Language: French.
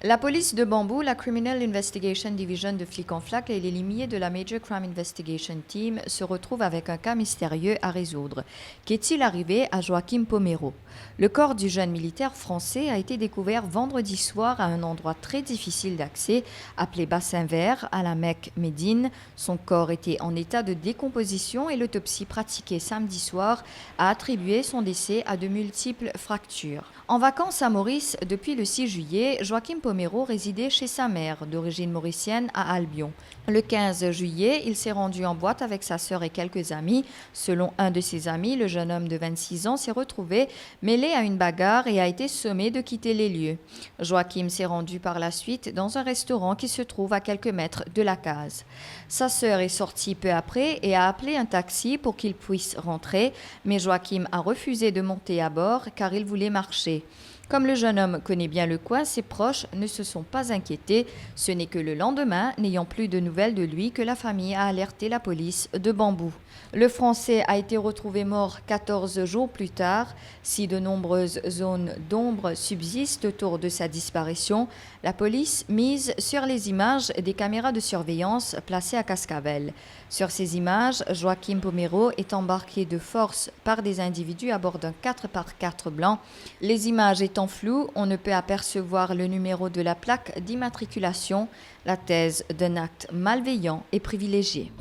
La police de Bambou, la Criminal Investigation Division de Flic en Flac et les limiers de la Major Crime Investigation Team se retrouvent avec un cas mystérieux à résoudre. Qu'est-il arrivé à Joachim Pomero? Le corps du jeune militaire français a été découvert vendredi soir à un endroit très difficile d'accès, appelé Bassin Vert, à la Mecque Médine. Son corps était en état de décomposition et l'autopsie pratiquée samedi soir a attribué son décès à de multiples fractures. En vacances à Maurice depuis le 6 juillet, Joachim Pomero résidait chez sa mère, d'origine mauricienne, à Albion. Le 15 juillet, il s'est rendu en boîte avec sa sœur et quelques amis. Selon un de ses amis, le jeune homme de 26 ans s'est retrouvé mêlé à une bagarre et a été sommé de quitter les lieux. Joachim s'est rendu par la suite dans un restaurant qui se trouve à quelques mètres de la case. Sa sœur est sortie peu après et a appelé un taxi pour qu'il puisse rentrer, mais Joachim a refusé de monter à bord car il voulait marcher. Comme le jeune homme connaît bien le coin, ses proches ne se sont pas inquiétés. Ce n'est que le lendemain, n'ayant plus de nouvelles de lui, que la famille a alerté la police de Bambou. Le Français a été retrouvé mort 14 jours plus tard. Si de nombreuses zones d'ombre subsistent autour de sa disparition, la police mise sur les images des caméras de surveillance placées à Cascavel. Sur ces images, Joachim Pomero est embarqué de force par des individus à bord d'un 4x4 blanc. Les images étant floues, on ne peut apercevoir le numéro de la plaque d'immatriculation. La thèse d'un acte malveillant est privilégiée.